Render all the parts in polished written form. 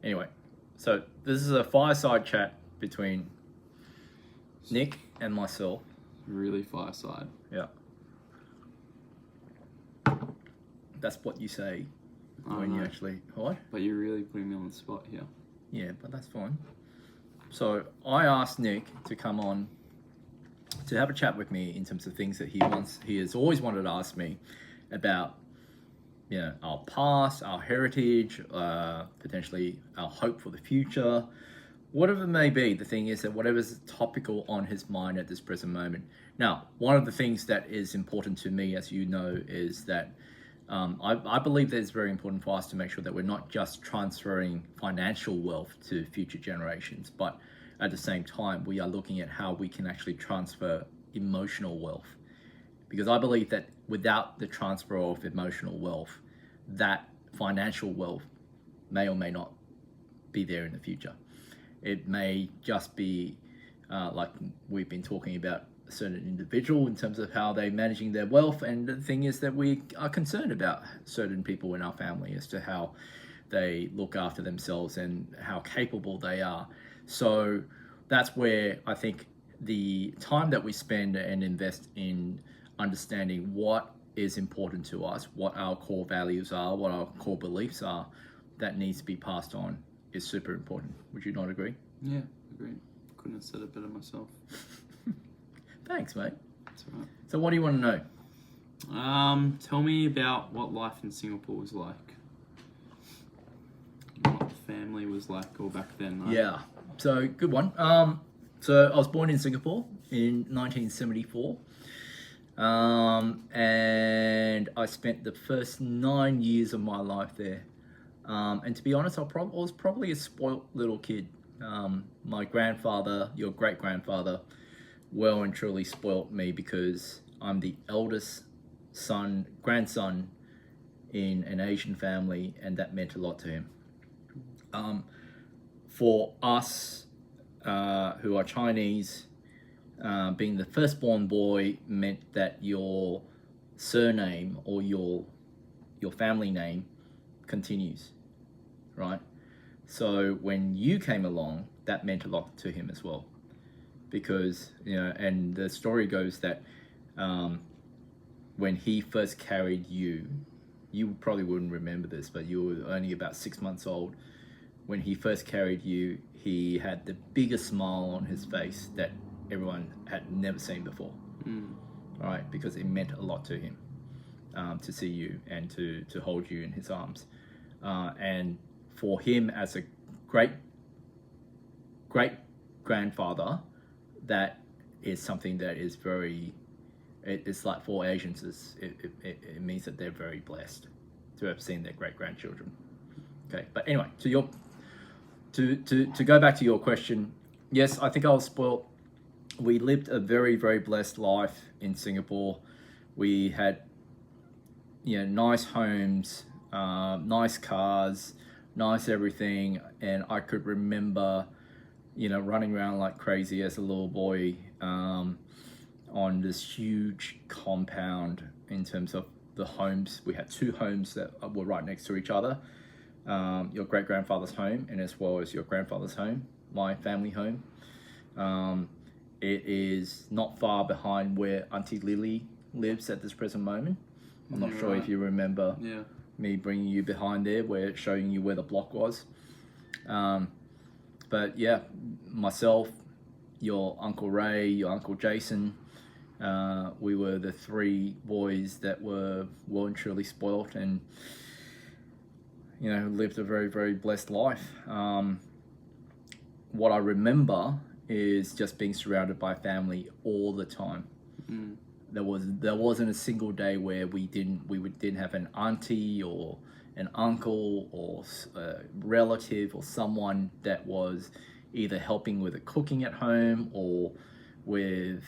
Anyway, so this is a fireside chat between Nick and myself. Really fireside. Yeah. That's what you say I when you know, actually... What? but you're really putting me on the spot here. Yeah, but that's fine. So I asked Nick to come on to have a chat with me in terms of things that he has always wanted to ask me about, you know, our past, our heritage, potentially our hope for the future, whatever it may be. The thing is that whatever's topical on his mind at this present moment. Now, one of the things that is important to me, as you know, is that I believe that it's very important for us to make sure that we're not just transferring financial wealth to future generations, but at the same time, we are looking at how we can actually transfer emotional wealth. Because I believe that without the transfer of emotional wealth, that financial wealth may or may not be there in the future. It may just be like we've been talking about a certain individual in terms of how they're managing their wealth, and the thing is that we are concerned about certain people in our family as to how they look after themselves and how capable they are. So that's where I think the time that we spend and invest in understanding what is important to us, what our core values are, what our core beliefs are, that needs to be passed on is super important. Would you not agree? Yeah, agreed. Couldn't have said it better myself. Thanks, mate. That's all right. So what do you want to know? Tell me about what life in Singapore was like. What the family was like all back then. Right? Yeah, so good one. So I was born in Singapore in 1974. And I spent the first 9 years of my life there. And to be honest, I was probably a spoilt little kid. My grandfather, your great-grandfather, well and truly spoilt me because I'm the eldest grandson in an Asian family, and that meant a lot to him. For us who are Chinese, being the firstborn boy meant that your surname or your family name continues, right? So when you came along, that meant a lot to him as well, because and the story goes that when he first carried you probably wouldn't remember this, but you were only about 6 months old. When he first carried you, he had the biggest smile on his face that everyone had never seen before, right? Because it meant a lot to him to see you and to hold you in his arms. And for him as a great grandfather, that is something that is it's like for Asians, it means that they're very blessed to have seen their great grandchildren. Okay, but anyway, to go back to your question, yes, I think I was spoiled. We lived a very, very blessed life in Singapore. We had, nice homes, nice cars, nice everything. And I could remember, running around like crazy as a little boy on this huge compound in terms of the homes. We had 2 homes that were right next to each other. Your great-grandfather's home and as well as your grandfather's home, my family home. It is not far behind where Auntie Lily lives at this present moment. I'm not sure if you remember me bringing you behind there, showing you where the block was. But yeah, myself, your Uncle Ray, your Uncle Jason, we were the 3 boys that were well and truly spoilt and lived a very, very blessed life. What I remember is just being surrounded by family all the time. There wasn't a single day where we didn't have an auntie or an uncle or a relative or someone that was either helping with the cooking at home or with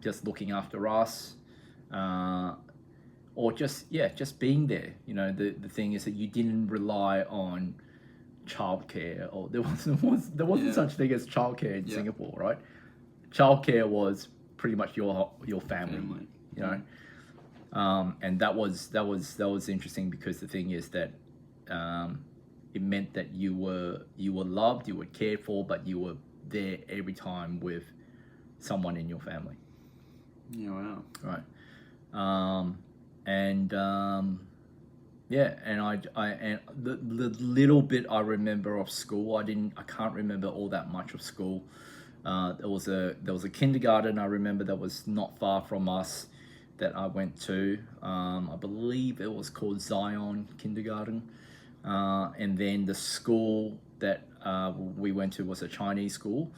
just looking after us, or just being there. The thing is that you didn't rely on childcare, or there wasn't such thing as childcare in Singapore, right? Childcare was pretty much your family. And that was interesting because the thing is that it meant that you were loved, you were cared for, but you were there every time with someone in your family, Yeah, wow. right? And yeah, and I and the little bit I remember of school, I can't remember all that much of school. There was a kindergarten I remember that was not far from us that I went to. I believe it was called Zion Kindergarten, and then the school that we went to was a Chinese school.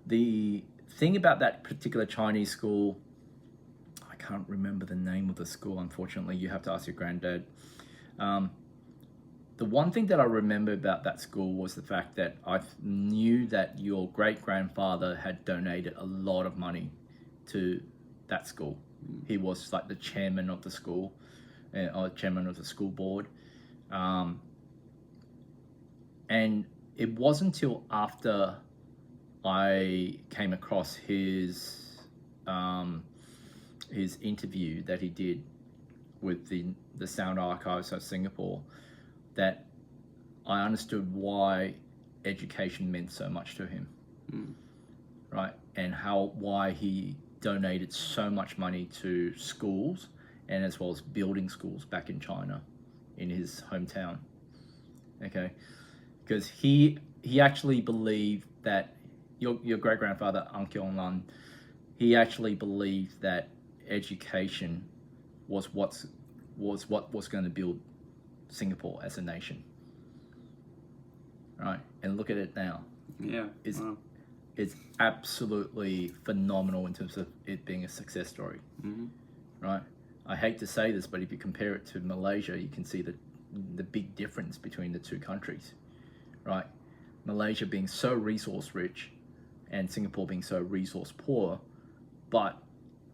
The thing about that particular Chinese school, I can't remember the name of the school. Unfortunately, you have to ask your granddad. The one thing that I remember about that school was the fact that I knew that your great grandfather had donated a lot of money to that school. He was like the chairman of the school, or chairman of the school board. And it wasn't until after I came across his interview that he did with the Sound Archives of Singapore that I understood why education meant so much to him, right? And why he donated so much money to schools and as well as building schools back in China, in his hometown. Okay, because he actually believed that your great grandfather Ang Kiong Lan, he actually believed that education was what was going to build Singapore as a nation, right? And look at it now. Yeah. Wow. It's absolutely phenomenal in terms of it being a success story, right? I hate to say this, but if you compare it to Malaysia, you can see the big difference between the two countries, right? Malaysia being so resource rich and Singapore being so resource poor, but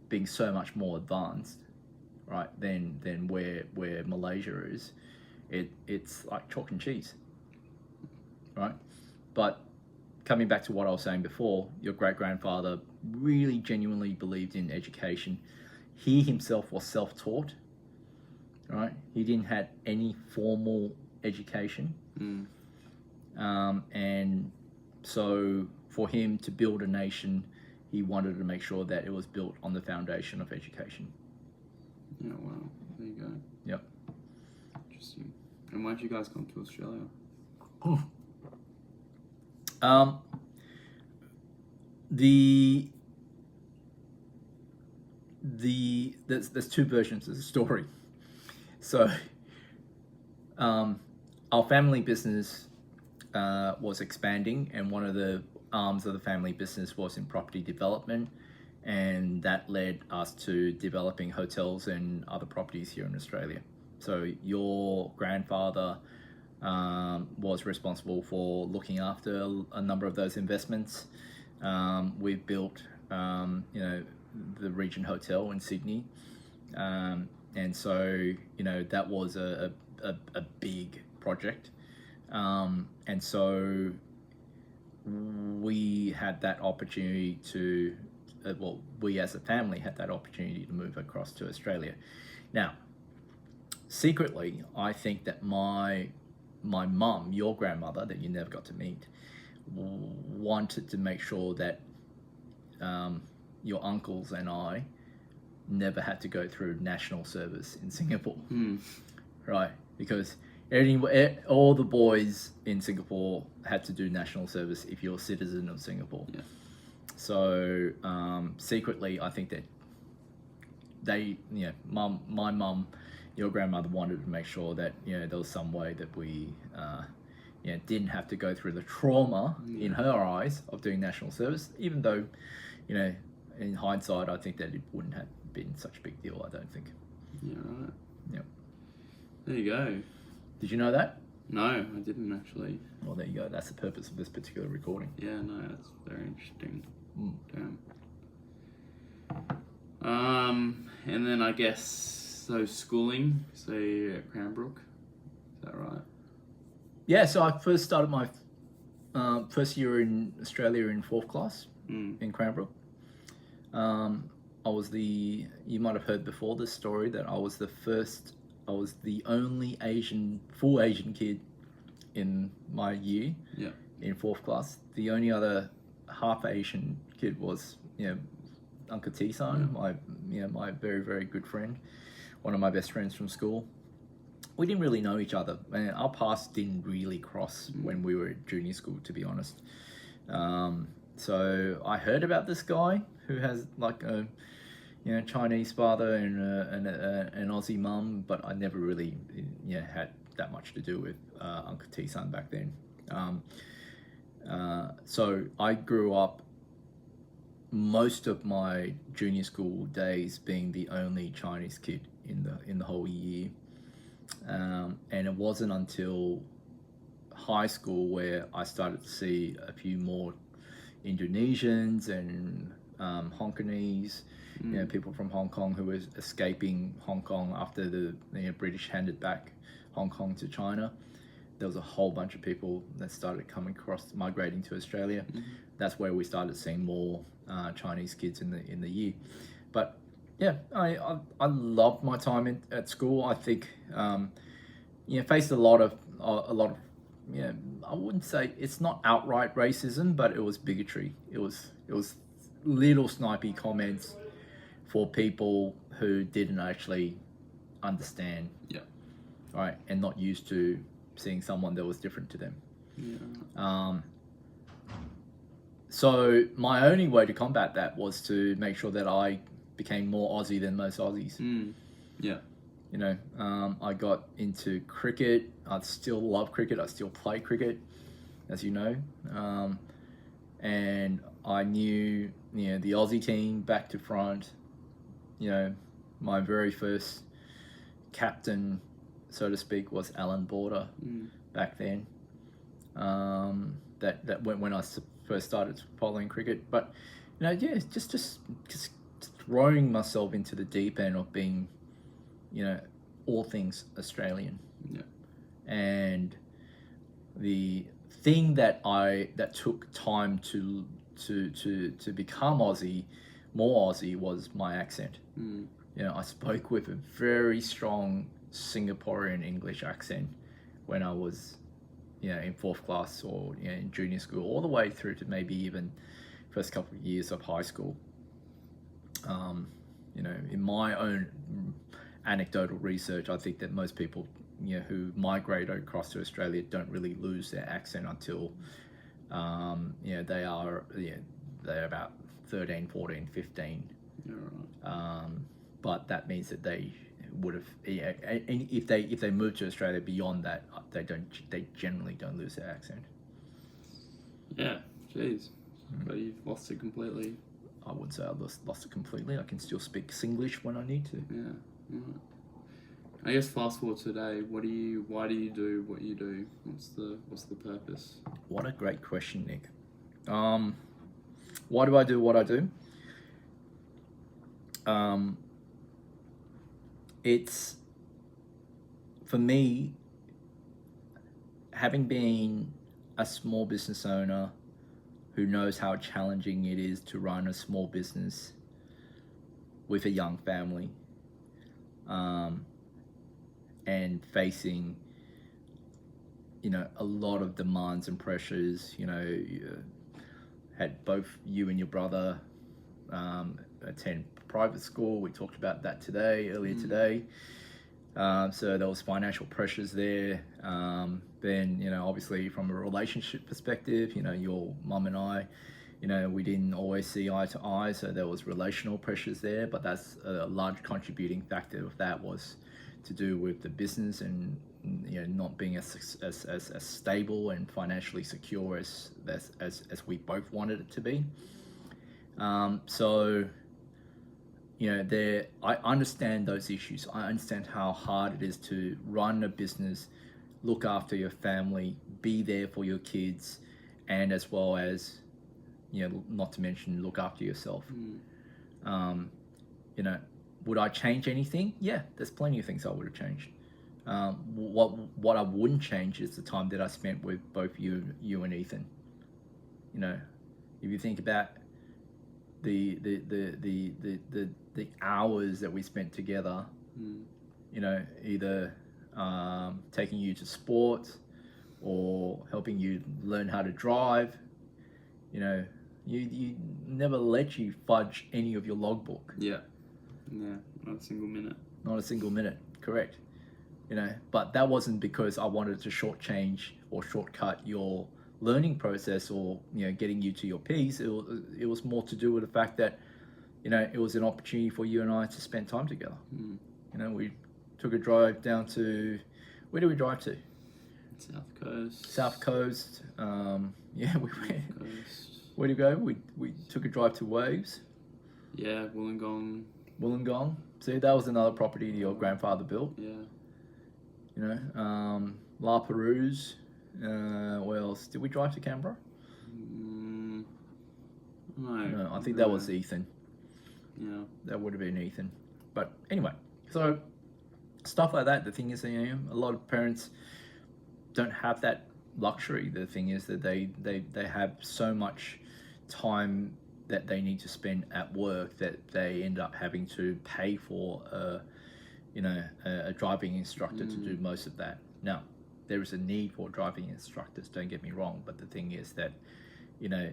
being so much more advanced, right, than where Malaysia is. It's like chalk and cheese, right? But coming back to what I was saying before, your great-grandfather really genuinely believed in education. He himself was self-taught, right? He didn't have any formal education. And so for him to build a nation, he wanted to make sure that it was built on the foundation of education. Yeah, wow. There you go. Yep. Interesting. And why'd you guys come to Australia? There's two versions of the story. So, our family business was expanding, and one of the arms of the family business was in property development, and that led us to developing hotels and other properties here in Australia. So your grandfather was responsible for looking after a number of those investments. We've built, the Regent Hotel in Sydney, and so that was a big project, and so we had that opportunity to, we as a family had that opportunity to move across to Australia. Now, secretly, I think that my mum, your grandmother that you never got to meet, wanted to make sure that your uncles and I never had to go through national service in Singapore, right? Because all the boys in Singapore had to do national service if you're a citizen of Singapore. Yeah. So secretly, I think that my mum, your grandmother wanted to make sure that there was some way that we didn't have to go through the trauma in her eyes of doing national service, even though in hindsight I think that it wouldn't have been such a big deal. I don't think. Yeah, right. Yep. There you go. Did you know that? No, I didn't actually. Well, there you go. That's the purpose of this particular recording. Yeah, no, that's very interesting. Mm. Damn. And then I guess so schooling. So you're at Cranbrook. Is that right? Yeah. So I first started my first year in Australia in 4th class in Cranbrook. I was you might have heard before this story that I was the only full Asian kid in my year Yeah. in fourth class. The only other half Asian kid was, Uncle T-san, my very, very good friend, one of my best friends from school. We didn't really know each other, and our paths didn't really cross when we were at junior school, to be honest. So I heard about this guy who has like a Chinese father and an Aussie mum, but I never really had that much to do with Uncle T-san back then. So I grew up most of my junior school days being the only Chinese kid in the whole year, and it wasn't until high school where I started to see a few more Indonesians and Hong Kongese, people from Hong Kong who were escaping Hong Kong after the British handed back Hong Kong to China. There was a whole bunch of people that started coming across, migrating to Australia. That's where we started seeing more Chinese kids in the year. But yeah, I loved my time at school. I think faced a lot of I wouldn't say it's not outright racism, but it was bigotry. It was little snipey comments for people who didn't actually understand. Yeah. Right, and not used to seeing someone that was different to them. Yeah. So my only way to combat that was to make sure that I became more Aussie than most Aussies. Yeah. I got into cricket. I still love cricket. I still play cricket, as you know. And I knew, the Aussie team back to front. My very first captain, so to speak, was Alan Border back then. That when I first started following cricket, but just throwing myself into the deep end of being, all things Australian. Yeah. And the thing that took time to become Aussie, more Aussie, was my accent. I spoke with a very strong Singaporean English accent when I was, in fourth class or in junior school, all the way through to maybe even first couple of years of high school. In my own anecdotal research, I think that most people, who migrate across to Australia don't really lose their accent until, they're about 13, 14, 15. Yeah, right. But that means that they would have, if they move to Australia beyond that, they generally don't lose their accent. Yeah, jeez. But you've lost it completely. I wouldn't say I lost it completely. I can still speak Singlish when I need to. Yeah. Right. I guess fast forward today. Why do you do what you do? What's the purpose? What a great question, Nick. Why do I do what I do? It's, for me, having been a small business owner who knows how challenging it is to run a small business with a young family, and facing, a lot of demands and pressures. Had both you and your brother attend private school. We talked about that earlier today. So there was financial pressures there. Then, obviously from a relationship perspective, your mum and I, we didn't always see eye to eye. So there was relational pressures there, but that's a large contributing factor of that was to do with the business and, not being as stable and financially secure as we both wanted it to be. I understand those issues. I understand how hard it is to run a business, look after your family, be there for your kids, and as well as, not to mention look after yourself. Would I change anything? Yeah, there's plenty of things I would have changed. What I wouldn't change is the time that I spent with both you and Ethan. If you think about the hours that we spent together, either taking you to sports or helping you learn how to drive. You know, you never let you fudge any of your logbook. Yeah. Yeah. Not a single minute. Not a single minute, correct. You know, but that wasn't because I wanted to shortchange or shortcut your learning process or, you know, getting you to your P's. It was more to do with the fact that, you know, it was an opportunity for you and I to spend time together. Mm. You know, we took a drive down to, where did we drive to? South Coast. South Coast. Yeah, we went. Coast. Where did we go? We took a drive to Waves, Yeah, Wollongong. Wollongong. See, that was another property your grandfather built. Yeah. You know, La Perouse. Where else? Did we drive to Canberra? No. No, I think that was Ethan. Yeah. That would have been Ethan. But anyway, so stuff like that. The thing is, you know, a lot of parents don't have that luxury. The thing is that they have so much time that they need to spend at work that they end up having to pay for a driving instructor to do most of that. Now, there is a need for driving instructors, don't get me wrong, but the thing is that, you know,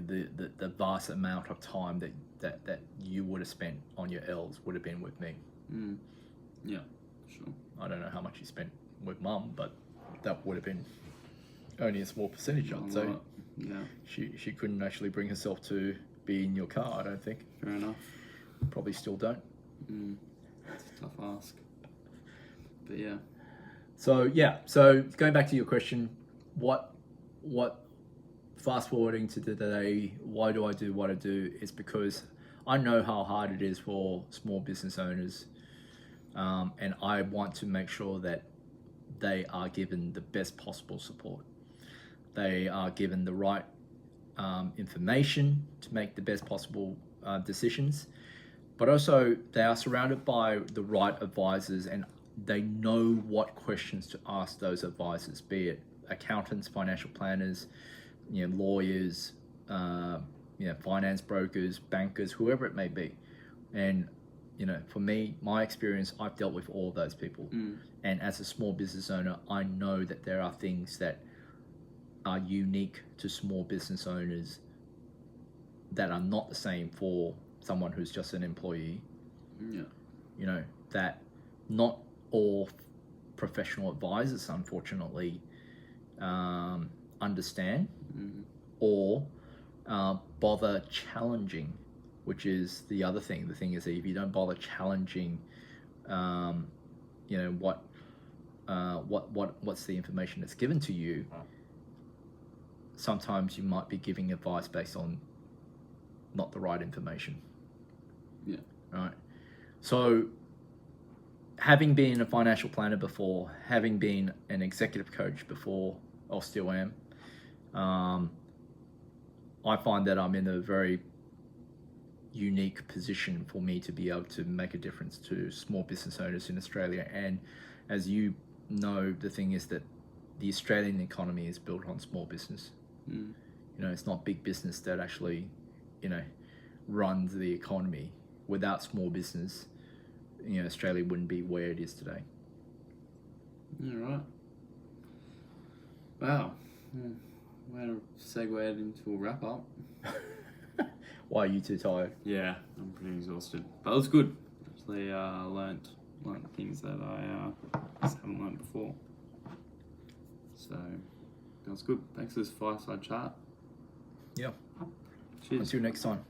the vast amount of time that you would have spent on your L's would have been with me. Mm. Yeah, sure. I don't know how much you spent with Mum, but that would have been only a small percentage, I'd say. Yeah, She couldn't actually bring herself to be in your car, I don't think. fair enough. Probably still don't. It's a tough ask. But yeah. So going back to your question, what fast forwarding to today, why do I do what I do, is because I know how hard it is for small business owners, and I want to make sure that they are given the best possible support. They are given the right information to make the best possible decisions, but also they are surrounded by the right advisors, and they know what questions to ask those advisors, be it accountants, financial planners, you know, lawyers, you know, finance brokers, bankers, whoever it may be. And, you know, for me, my experience, I've dealt with all of those people. And as a small business owner, I know that there are things that are unique to small business owners that are not the same for someone who's just an employee. Yeah. You know, that not all professional advisors, unfortunately, understand or bother challenging, which is the other thing. The thing is that if you don't bother challenging, you know, what's the information that's given to you, sometimes you might be giving advice based on not the right information. Yeah. Right. So, having been a financial planner before, having been an executive coach before, or still am, I find that I'm in a very unique position for me to be able to make a difference to small business owners in Australia. And as you know, the thing is that the Australian economy is built on small business. You know, it's not big business that actually, you know, runs the economy. Without small business, you know, Australia wouldn't be where it is today. Yeah, right. Wow. Way to segue it into a wrap up. Why are you too tired? Yeah, I'm pretty exhausted. But it was good. Actually, learnt things that I just haven't learnt before. So that was good. Thanks for this fireside chat. Yeah. Cheers. Until next time.